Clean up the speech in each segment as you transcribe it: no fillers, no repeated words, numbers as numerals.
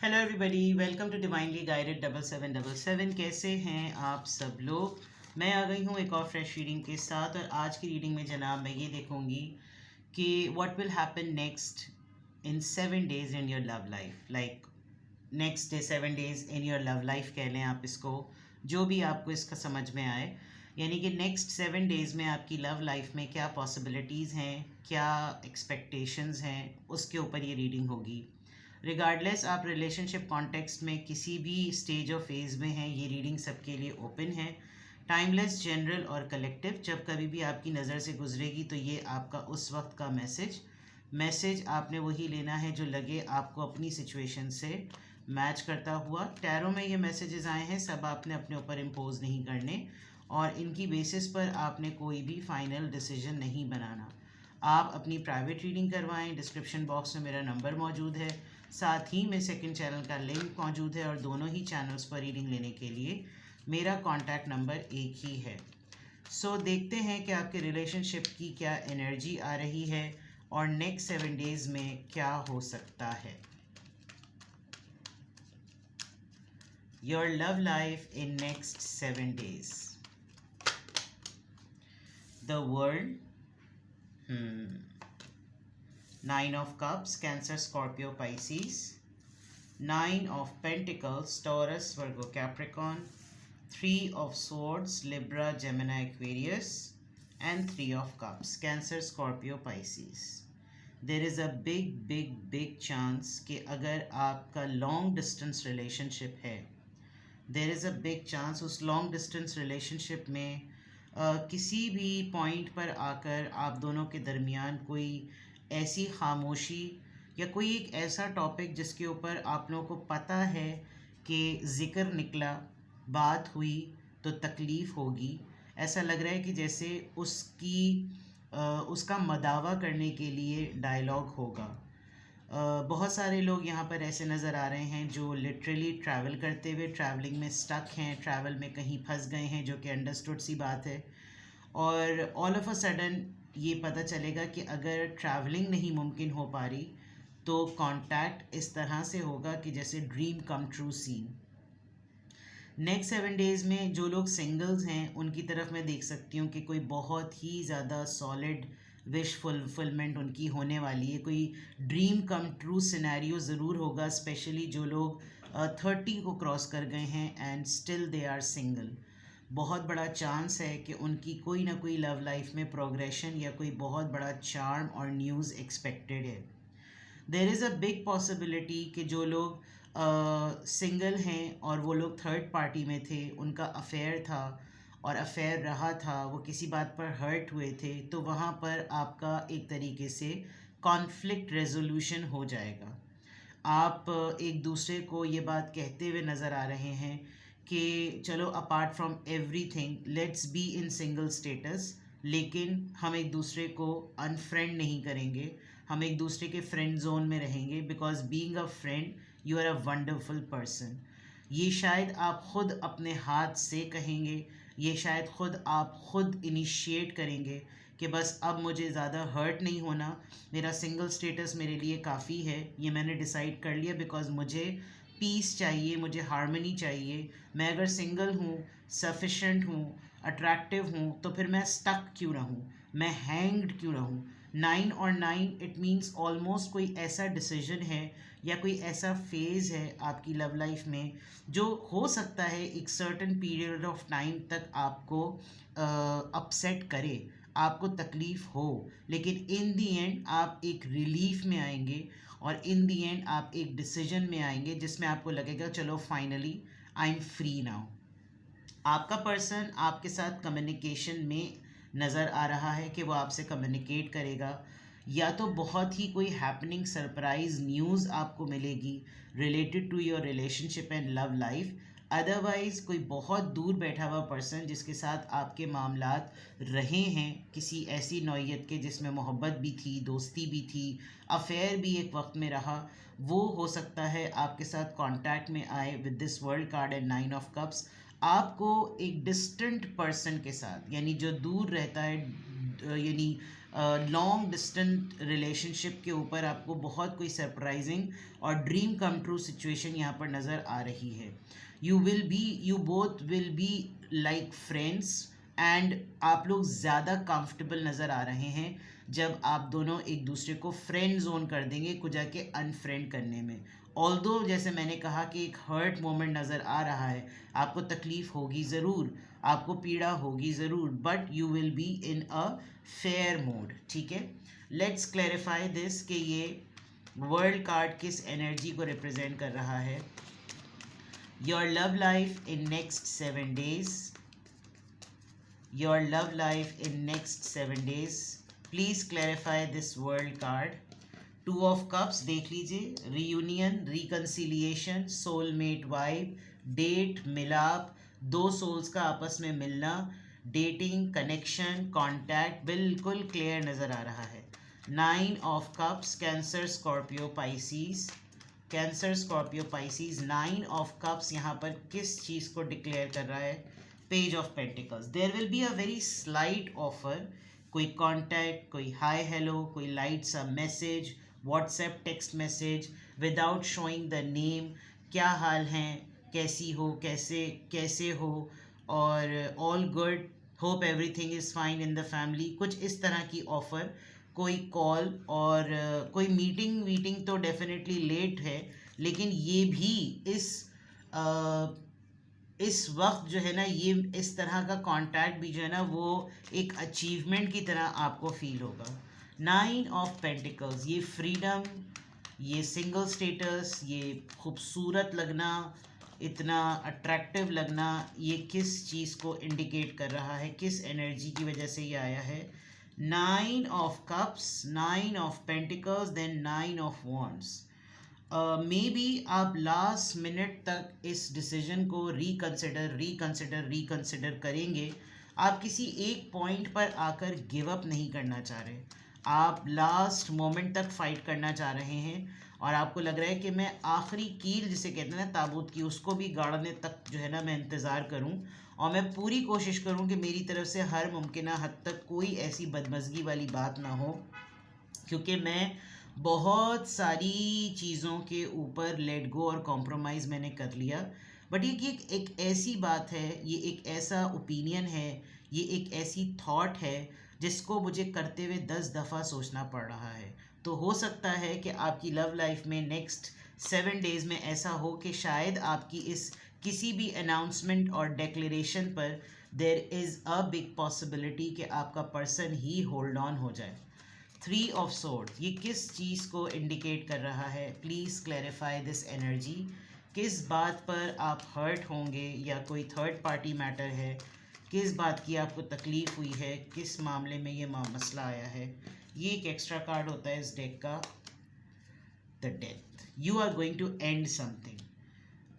Hello everybody, welcome to divinely guided 7777। कैसे हैं आप सब लोग। मैं आ गई हूँ एक और फ्रेश रीडिंग के साथ। और आज की रीडिंग में जनाब मैं ये देखूँगी कि what will happen next in 7 days in your love life. Like next day 7 days in your love life कह लें आप इसको, जो भी आपको इसका समझ में आए। यानी कि नेक्स्ट 7 days में आपकी लव लाइफ में क्या पॉसिबिलिटीज़ हैं, क्या एक्सपेक्टेशंस हैं, उसके ऊपर ये रीडिंग होगी। रिगार्डलेस आप रिलेशनशिप कॉन्टेक्स्ट में किसी भी स्टेज और फेज़ में हैं, ये रीडिंग सबके लिए ओपन है। टाइमलेस, जनरल और कलेक्टिव। जब कभी भी आपकी नज़र से गुजरेगी तो ये आपका उस वक्त का मैसेज आपने वही लेना है जो लगे आपको अपनी सिचुएशन से मैच करता हुआ। टैरो में ये मैसेजेस आए हैं, सब आपने अपने ऊपर इम्पोज नहीं करने और इनकी बेसिस पर आपने कोई भी फाइनल डिसीजन नहीं बनाना। आप अपनी प्राइवेट रीडिंग करवाएं। डिस्क्रिप्शन बॉक्स में मेरा नंबर मौजूद है, साथ ही में सेकंड चैनल का लिंक मौजूद है और दोनों ही चैनल्स पर रीडिंग लेने के लिए मेरा कॉन्टैक्ट नंबर एक ही है। सो देखते हैं कि आपके रिलेशनशिप की क्या एनर्जी आ रही है और नेक्स्ट 7 days में क्या हो सकता है। Your love life in next 7 days। The world, 9 of Cups, Cancer, Scorpio, Pisces. 9 of Pentacles, Taurus, Virgo, Capricorn. 3 of Swords, Libra, Gemini, Aquarius. And 3 of Cups, Cancer, Scorpio, Pisces. There is a big chance कि अगर आपका long distance relationship है, there is a big chance उस long distance relationship में किसी भी point पर आकर आप दोनों के दरमियान कोई ऐसी खामोशी या कोई एक ऐसा टॉपिक जिसके ऊपर आप लोगों को पता है कि ज़िक्र निकला, बात हुई तो तकलीफ़ होगी। ऐसा लग रहा है कि जैसे उसका मदावा करने के लिए डायलॉग होगा। बहुत सारे लोग यहाँ पर ऐसे नज़र आ रहे हैं जो लिटरली ट्रैवल करते हुए ट्रैवलिंग में स्टक हैं, ट्रैवल में कहीं फंस गए हैं, जो कि अंडरस्टूड सी बात है। और ऑल ऑफ अ सडन ये पता चलेगा कि अगर ट्रैवलिंग नहीं मुमकिन हो पा रही तो कांटेक्ट इस तरह से होगा कि जैसे dream come true scene. Next 7 days में जो लोग सिंगल्स हैं उनकी तरफ मैं देख सकती हूँ कि कोई बहुत ही ज़्यादा सॉलिड विश फुलफिलमेंट उनकी होने वाली है। कोई ड्रीम कम ट्रू सिनेरियो ज़रूर होगा, स्पेशली जो लोग 30 को क्रॉस कर गए हैं and still they are single. बहुत बड़ा चांस है कि उनकी कोई ना कोई लव लाइफ में प्रोग्रेशन या कोई बहुत बड़ा चार्म और न्यूज़ एक्सपेक्टेड है। There is a big possibility कि जो लोग सिंगल हैं और वो लोग थर्ड पार्टी में थे, उनका अफेयर था और अफेयर रहा था, वो किसी बात पर हर्ट हुए थे, तो वहाँ पर आपका एक तरीके से कॉन्फ्लिक्ट रेजोल्यूशन हो जाएगा। आप एक दूसरे को ये बात कहते हुए नज़र आ रहे हैं कि चलो apart from everything let's be in single status, लेकिन हम एक दूसरे को अनफ्रेंड नहीं करेंगे, हम एक दूसरे के फ्रेंड जोन में रहेंगे, because being a friend you are a wonderful person. ये शायद आप ख़ुद अपने हाथ से कहेंगे, ये शायद आप ख़ुद इनिशिएट करेंगे कि बस अब मुझे ज़्यादा हर्ट नहीं होना, मेरा सिंगल स्टेटस मेरे लिए काफ़ी है, ये मैंने डिसाइड कर लिया, बिकॉज मुझे पीस चाहिए, मुझे हार्मनी चाहिए। मैं अगर सिंगल हूँ, सफिशेंट हूँ, अट्रैक्टिव हूँ, तो फिर मैं स्टक क्यों रहूँ, मैं हैंग्ड क्यों रहूँ। 9 और 9 इट मीन्स ऑलमोस्ट कोई ऐसा डिसीजन है या कोई ऐसा फेज़ है आपकी लव लाइफ में जो हो सकता है एक सर्टन पीरियड ऑफ टाइम तक आपको अपसेट करे, आपको तकलीफ़ हो, लेकिन इन दी एंड आप एक रिलीफ में आएंगे और इन दी एंड आप एक डिसीजन में आएंगे जिसमें आपको लगेगा चलो finally I am free now. आपका पर्सन आपके साथ कम्युनिकेशन में नज़र आ रहा है कि वो आपसे कम्युनिकेट करेगा, या तो बहुत ही कोई हैपनिंग सरप्राइज न्यूज़ आपको मिलेगी related to your relationship and love life. Otherwise कोई बहुत दूर बैठा हुआ पर्सन जिसके साथ आपके मामलात रहे हैं किसी ऐसी नौइयत के जिसमें मोहब्बत भी थी, दोस्ती भी थी, अफेयर भी एक वक्त में रहा, वो हो सकता है आपके साथ कांटेक्ट में आए with this world card and 9 of cups. आपको एक डिस्टेंट पर्सन के साथ, यानी जो दूर रहता है, यानी लॉन्ग डिस्टेंट रिलेशनशिप के ऊपर आपको बहुत कोई सरप्राइजिंग और ड्रीम कम ट्रू सिचुएशन यहाँ पर नज़र आ रही है. You both will be like friends and आप लोग ज़्यादा कंफर्टेबल नज़र आ रहे हैं जब आप दोनों एक दूसरे को फ्रेंड जोन कर देंगे को जाके अनफ्रेंड करने में. ऑल्दो जैसे मैंने कहा कि एक हर्ट मोमेंट नज़र आ रहा है, आपको तकलीफ़ होगी ज़रूर, आपको पीड़ा होगी ज़रूर, but you will be in a fair mode. ठीक है, लेट्स क्लैरिफाई दिस कि ये वर्ल्ड कार्ड किस एनर्जी को रिप्रेजेंट कर रहा है. Your love life in next 7 days. Your love life in next 7 days. Please clarify this world card. 2 of Cups देख लीजिए. Reunion, reconciliation, soulmate vibe, date, मिलाप, दो souls का आपस में मिलना, dating, connection, contact बिल्कुल clear नज़र आ रहा है. 9 of Cups, Cancer, Scorpio, Pisces. Cancer, Scorpio, Pisces. 9 of Cups यहाँ पर किस चीज़ को डिक्लेयर कर रहा है? Page of pentacles. There will be a very slight offer, कोई कॉन्टैक्ट, कोई हाय हेलो, कोई लाइट सा message, WhatsApp text message without showing the name. क्या हाल हैं, कैसी हो, कैसे कैसे हो, और all good, hope everything is fine in the family. कुछ इस तरह की ऑफ़र, कोई कॉल और कोई मीटिंग तो डेफिनेटली लेट है, लेकिन ये भी इस वक्त जो है ना, ये इस तरह का कांटेक्ट भी जो है ना वो एक अचीवमेंट की तरह आपको फील होगा. 9 ऑफ पेंटिकल्स, ये फ्रीडम, ये सिंगल स्टेटस, ये खूबसूरत लगना, इतना अट्रैक्टिव लगना, ये किस चीज़ को इंडिकेट कर रहा है, किस एनर्जी की वजह से ये आया है? 9 of cups, 9 of pentacles, then 9 of wands. Maybe आप लास्ट मिनट तक इस डिसीजन को रिकंसिडर करेंगे. आप किसी एक पॉइंट पर आकर गिव अप नहीं करना चाह रहे, आप लास्ट मोमेंट तक फाइट करना चाह रहे हैं, और आपको लग रहा है कि मैं आखिरी कील जिसे कहते हैं ना ताबूत की, उसको भी गाड़ने तक जो है ना मैं इंतज़ार करूं, और मैं पूरी कोशिश करूं कि मेरी तरफ से हर मुमकिन हद तक कोई ऐसी बदमज़गी वाली बात ना हो, क्योंकि मैं बहुत सारी चीज़ों के ऊपर लेट गो और कॉम्प्रोमाइज़ मैंने कर लिया. बट ये एक ऐसी बात है, ये एक ऐसा ओपिनियन है, ये एक ऐसी थॉट है जिसको मुझे करते हुए 10 दफ़ा सोचना पड़ रहा है. तो हो सकता है कि आपकी लव लाइफ में नेक्स्ट 7 डेज़ में ऐसा हो कि शायद आपकी इस किसी भी अनाउंसमेंट और डिक्लेरेशन पर there is a big possibility कि आपका पर्सन ही होल्ड ऑन हो जाए. 3 ऑफ सोर्ड्स, ये किस चीज़ को इंडिकेट कर रहा है? Please clarify this energy. किस बात पर आप हर्ट होंगे, या कोई थर्ड पार्टी मैटर है, किस बात की आपको तकलीफ़ हुई है, किस मामले में ये मसला आया है? ये एक एक्स्ट्रा कार्ड होता है इस डेक का, the death. You are going to end something,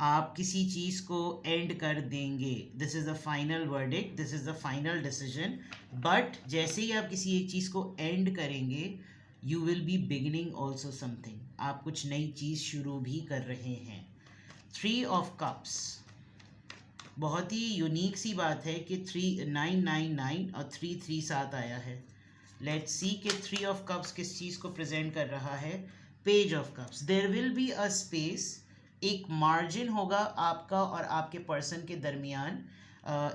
आप किसी चीज़ को एंड कर देंगे. This is the final verdict, this is the final decision. But जैसे ही आप किसी एक चीज़ को एंड करेंगे, you will be beginning also something, आप कुछ नई चीज़ शुरू भी कर रहे हैं. 3 ऑफ कप्स, बहुत ही यूनिक सी बात है कि 999 और 3 साथ आया है. लेट्स सी कि 3 ऑफ कप्स किस चीज़ को प्रेजेंट कर रहा है. Page of cups, there will be a space, एक मार्जिन होगा आपका और आपके पर्सन के दरमियान.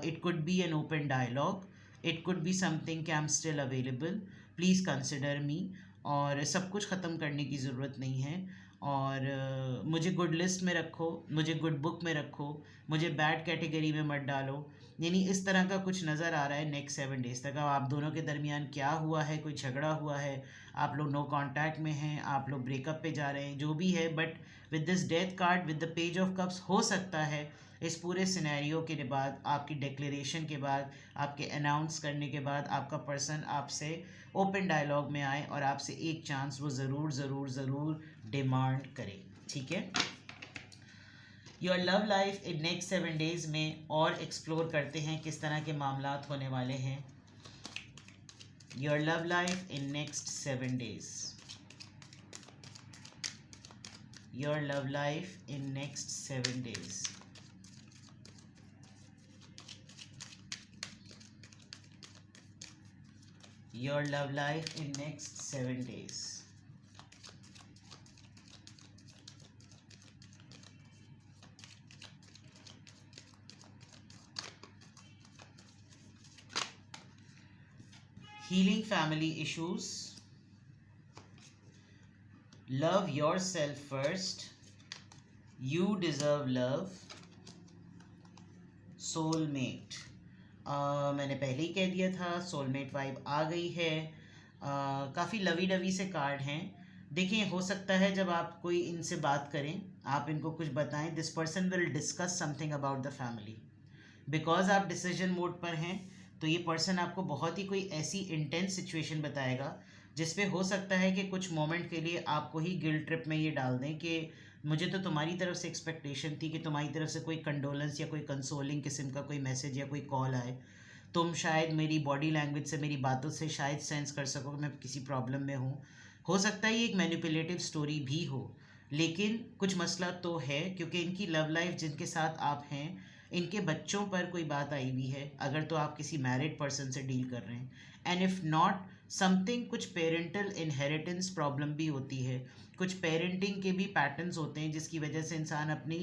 It could be an open dialogue, it could be something कि I am still available, please consider me, और सब कुछ ख़त्म करने की ज़रूरत नहीं है, और मुझे गुड लिस्ट में रखो, मुझे गुड बुक में रखो, मुझे बैड कैटेगरी में मत डालो. यानी इस तरह का कुछ नज़र आ रहा है नेक्स्ट 7 डेज़ तक. अब आप दोनों के दरमियान क्या हुआ है, कोई झगड़ा हुआ है, आप लोग नो कांटेक्ट में हैं, आप लोग ब्रेकअप पे जा रहे हैं, जो भी है, but with this death card, with the page of cups, हो सकता है इस पूरे सिनेरियो के बाद, आपकी डिक्लेरेशन के बाद, आपके अनाउंस करने के बाद, आपका पर्सन आपसे ओपन डायलॉग में आए और आपसे एक चांस वो ज़रूर डिमांड करे. ठीक है, your love life in next 7 days में और एक्सप्लोर करते हैं किस तरह के मामलात होने वाले हैं. Your love life in next 7 days, your love life in next 7 days. your love life in next 7 days. Healing family issues. Love yourself first. You deserve love. Soulmate. मैंने पहले ही कह दिया था, सोलमेट वाइब आ गई है. काफ़ी लवी डवी से card हैं. देखिए, हो सकता है जब आप कोई इनसे बात करें, आप इनको कुछ बताएं, this person will discuss something about the family. Because आप डिसीजन मोड पर हैं, तो ये पर्सन आपको बहुत ही कोई ऐसी इंटेंस सिचुएशन बताएगा जिसपे हो सकता है कि कुछ मोमेंट के लिए आपको ही गिल्ट ट्रिप में ये डाल दें कि मुझे तो तुम्हारी तरफ से एक्सपेक्टेशन थी कि तुम्हारी तरफ से कोई कंडोलेंस या कोई कंसोलिंग किस्म का कोई मैसेज या कोई कॉल आए. तुम शायद मेरी बॉडी लैंग्वेज से, मेरी बातों से शायद सेंस कर सको कि मैं किसी प्रॉब्लम में हूँ. हो सकता है ये एक मैनिपुलेटिव स्टोरी भी हो, लेकिन कुछ मसला तो है, क्योंकि इनकी लव लाइफ जिनके साथ आप हैं, इनके बच्चों पर कोई बात आई हुई है, अगर तो आप किसी मैरिड पर्सन से डील कर रहे हैं. एंड इफ़ नॉट समथिंग, कुछ पेरेंटल इनहेरिटेंस प्रॉब्लम भी होती है, कुछ पेरेंटिंग के भी पैटर्न्स होते हैं जिसकी वजह से इंसान अपनी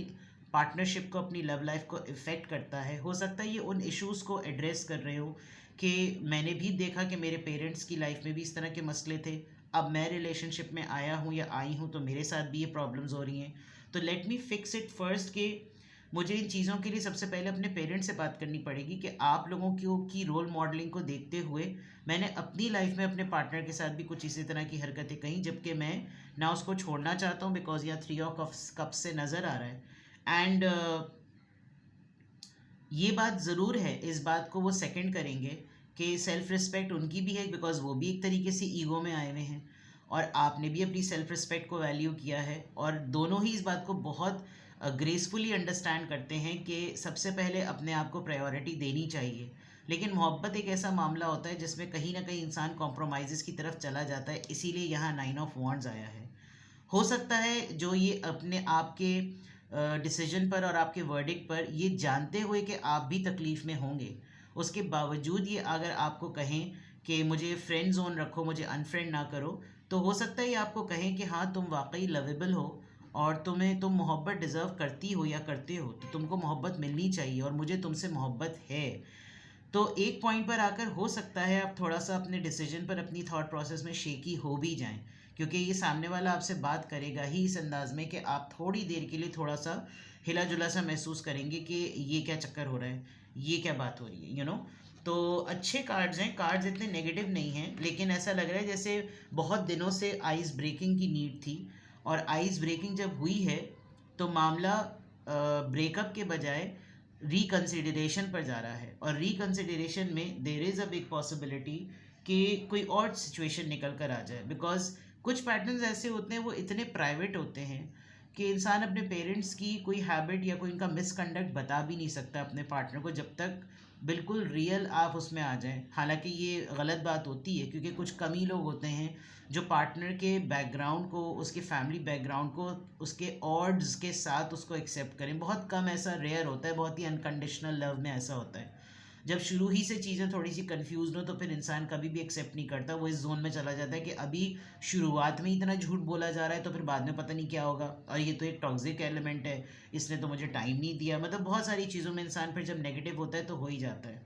पार्टनरशिप को, अपनी लव लाइफ को इफ़ेक्ट करता है. हो सकता है ये उन इश्यूज़ को एड्रेस कर रहे हो कि मैंने भी देखा कि मेरे पेरेंट्स की लाइफ में भी इस तरह के मसले थे, अब मैं रिलेशनशिप में आया हूँ या आई हूँ तो मेरे साथ भी ये प्रॉब्लम्स हो रही हैं. तो let me fix it first कि मुझे इन चीज़ों के लिए सबसे पहले अपने पेरेंट्स से बात करनी पड़ेगी कि आप लोगों की रोल मॉडलिंग को देखते हुए मैंने अपनी लाइफ में अपने पार्टनर के साथ भी कुछ इसी तरह की हरकतें कहीं, जबकि मैं ना उसको छोड़ना चाहता हूँ, बिकॉज यहाँ 3 ऑफ कप्स से नज़र आ रहा है. एंड ये बात ज़रूर है, इस बात को वो सेकंड करेंगे कि सेल्फ़ रिस्पेक्ट उनकी भी है, बिकॉज वो भी एक तरीके से ईगो में आए हुए हैं और आपने भी अपनी सेल्फ़ रिस्पेक्ट को वैल्यू किया है, और दोनों ही इस बात को बहुत ग्रेसफुली अंडरस्टैंड करते हैं कि सबसे पहले अपने आप को प्रायोरिटी देनी चाहिए. लेकिन मोहब्बत एक ऐसा मामला होता है जिसमें कहीं ना कहीं इंसान कॉम्प्रोमाइज़ की तरफ चला जाता है, इसीलिए यहाँ 9 ऑफ वॉन्ड्स आया है. हो सकता है जो ये अपने आपके डिसीजन पर और आपके वर्डिक्ट पर ये जानते हुए कि आप भी तकलीफ़ में होंगे, उसके बावजूद ये अगर आपको कहें कि मुझे फ्रेंड जोन रखो, मुझे अनफ्रेंड ना करो, तो हो सकता है ये आपको कहें कि हाँ, तुम वाकई लवेबल हो और तुम मोहब्बत डिज़र्व करती हो या करते हो, तो तुमको मोहब्बत मिलनी चाहिए और मुझे तुमसे मोहब्बत है. तो एक पॉइंट पर आकर हो सकता है आप थोड़ा सा अपने डिसीजन पर, अपनी थॉट प्रोसेस में शेकी हो भी जाएं, क्योंकि ये सामने वाला आपसे बात करेगा ही इस अंदाज में कि आप थोड़ी देर के लिए थोड़ा सा हिला जुला सा महसूस करेंगे कि ये क्या चक्कर हो रहा है, ये क्या बात हो रही है, तो अच्छे कार्ड्स हैं, कार्ड्स इतने नेगेटिव नहीं हैं, लेकिन ऐसा लग रहा है जैसे बहुत दिनों से आइस ब्रेकिंग की नीड थी, और आइस ब्रेकिंग जब हुई है तो मामला ब्रेकअप के बजाय रिकन्सिडरेशन पर जा रहा है, और रिकन्सिडरेशन में there is a big possibility कि कोई और सिचुएशन निकल कर आ जाए. बिकॉज कुछ पैटर्न्स ऐसे होते हैं, वो इतने प्राइवेट होते हैं कि इंसान अपने पेरेंट्स की कोई हैबिट या कोई इनका मिसकंडक्ट बता भी नहीं सकता अपने पार्टनर को, जब तक बिल्कुल रियल आप उसमें आ जाएं. हालांकि ये गलत बात होती है, क्योंकि कुछ कम ही लोग होते हैं जो पार्टनर के बैकग्राउंड को, उसके फैमिली बैकग्राउंड को, उसके ऑड्स के साथ उसको एक्सेप्ट करें. बहुत कम, ऐसा रेयर होता है, बहुत ही अनकंडीशनल लव में ऐसा होता है. जब शुरू ही से चीज़ें थोड़ी सी कंफ्यूज हो तो फिर इंसान कभी भी एक्सेप्ट नहीं करता, वो इस जोन में चला जाता है कि अभी शुरुआत में इतना झूठ बोला जा रहा है तो फिर बाद में पता नहीं क्या होगा, और ये तो एक टॉक्सिक एलिमेंट है, इसने तो मुझे टाइम नहीं दिया. मतलब बहुत सारी चीज़ों में इंसान फिर जब नेगेटिव होता है तो हो ही जाता है.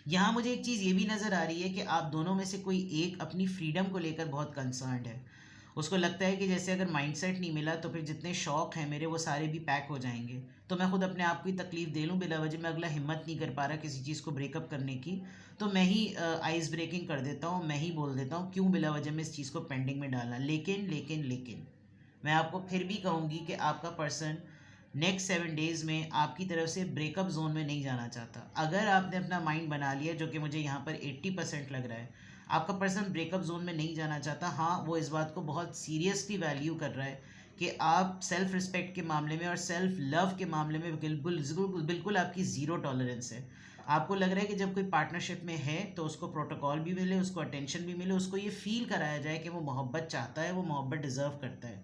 यहाँ मुझे एक चीज़ ये भी नज़र आ रही है कि आप दोनों में से कोई एक अपनी फ्रीडम को लेकर बहुत कंसर्न्ड है. उसको लगता है कि जैसे अगर माइंडसेट नहीं मिला तो फिर जितने शौक़ हैं मेरे वो सारे भी पैक हो जाएंगे, तो मैं खुद अपने आप को ही तकलीफ़ दे लूँ बिला वजह, मैं अगला हिम्मत नहीं कर पा रहा किसी चीज़ को ब्रेकअप करने की, तो मैं ही आइस ब्रेकिंग कर देता हूँ, मैं ही बोल देता हूँ, क्यों बिला वजह में इस चीज़ को पेंडिंग में डालना. लेकिन लेकिन लेकिन मैं आपको फिर भी कहूँगी कि आपका पर्सन नेक्स्ट 7 डेज़ में आपकी तरफ से ब्रेकअप जोन में नहीं जाना चाहता. अगर आपने अपना माइंड बना लिया, जो कि मुझे यहाँ पर 80% लग रहा है, आपका पर्सन ब्रेकअप जोन में नहीं जाना चाहता. हाँ, वो इस बात को बहुत सीरियसली वैल्यू कर रहा है कि आप सेल्फ़ रिस्पेक्ट के मामले में और सेल्फ़ लव के मामले में बिल्कुल आपकी ज़ीरो टॉलरेंस है. आपको लग रहा है कि जब कोई पार्टनरशिप में है तो उसको प्रोटोकॉल भी मिले, उसको अटेंशन भी मिले, उसको ये फ़ील कराया जाए कि वो मोहब्बत चाहता है, वो मोहब्बत डिज़र्व करता है.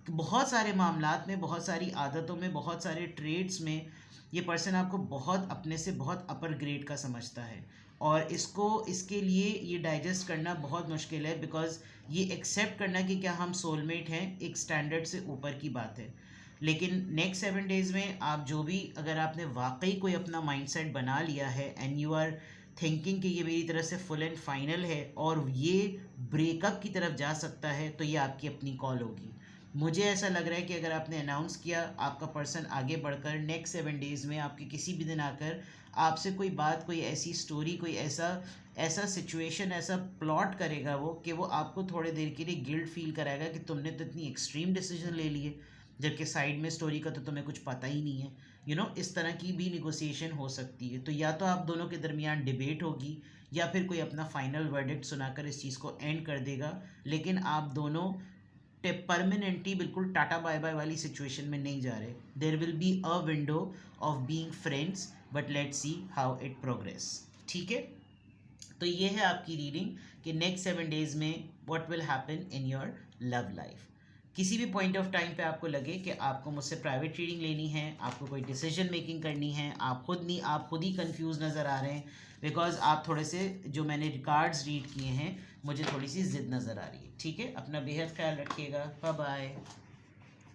बहुत सारे मामलात में, बहुत सारी आदतों में, बहुत सारे ट्रेड्स में ये पर्सन आपको बहुत अपने से बहुत अपर ग्रेड का समझता है, और इसके लिए ये डाइजेस्ट करना बहुत मुश्किल है, बिकॉज ये एक्सेप्ट करना कि क्या हम सोलमेट हैं एक स्टैंडर्ड से ऊपर की बात है। लेकिन नेक्स्ट 7 डेज़ में आप जो भी, अगर आपने वाकई कोई अपना माइंडसेट बना लिया है एंड यू आर थिंकिंग कि ये मेरी तरफ से फुल एंड फाइनल है और ये ब्रेकअप की तरफ जा सकता है, तो ये आपकी अपनी कॉल होगी। मुझे ऐसा लग रहा है कि अगर आपने अनाउंस किया, आपका पर्सन आगे बढ़कर नेक्स्ट 7 डेज़ में आपके किसी भी दिन आकर आपसे कोई बात, कोई ऐसी स्टोरी, कोई ऐसा सिचुएशन, ऐसा प्लॉट करेगा वो कि वो आपको थोड़े देर के लिए गिल्ट फील कराएगा कि तुमने तो इतनी एक्सट्रीम डिसीजन ले लिए, जबकि साइड में स्टोरी का तो तुम्हें कुछ पता ही नहीं है। इस तरह की भी निगोसिएशन हो सकती है। तो या तो आप दोनों के दरमियान डिबेट होगी या फिर कोई अपना फाइनल वर्डिक्ट सुनाकर इस चीज़ को एंड कर देगा, लेकिन आप दोनों परमानेंटली बिल्कुल टाटा बाय बाय वाली सिचुएशन में नहीं जा रहे। There will be a window of being friends, but let's see how it progress. ठीक है, तो ये है आपकी रीडिंग कि नेक्स्ट 7 डेज़ में what will happen in your love life. किसी भी पॉइंट ऑफ टाइम पे आपको लगे कि आपको मुझसे प्राइवेट रीडिंग लेनी है, आपको कोई डिसीजन मेकिंग करनी है, आप खुद ही कंफ्यूज नज़र आ रहे हैं, बिकॉज आप थोड़े से, जो मैंने रिकॉर्ड्स रीड किए हैं, मुझे थोड़ी सी ज़िद नज़र आ रही है। ठीक है, अपना बेहद ख्याल रखिएगा। Bye bye.